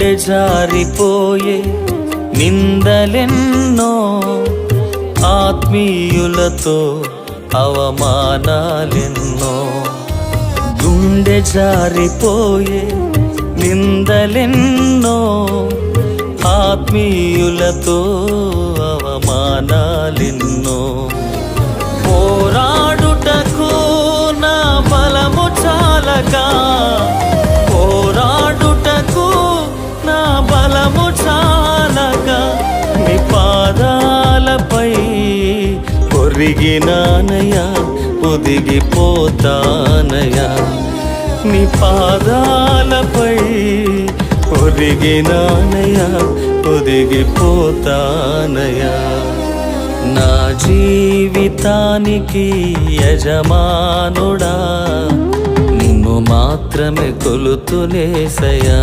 గుండె జారిపోయే నిందలెన్నో, ఆత్మీయులతో అవమానాలెన్నో. గుండె జారిపోయే నిందలెన్నో, ఆత్మీయులతో అవమానాలెన్నో. పోరాడుటకు నా బలము చాలక, పోరాడుటకు నా బలము చాలక, నీ పాదాలపై ఒరిగినానయ్యా, ఒదిగిపోతానయ్యా. నీ పాదాలపై ఒరిగినానయ్యా, ఒదిగిపోతానయ్యా. నా జీవితానికి యజమానుడా, నిన్ను మాత్రమే కొలుతునేసయ్యా.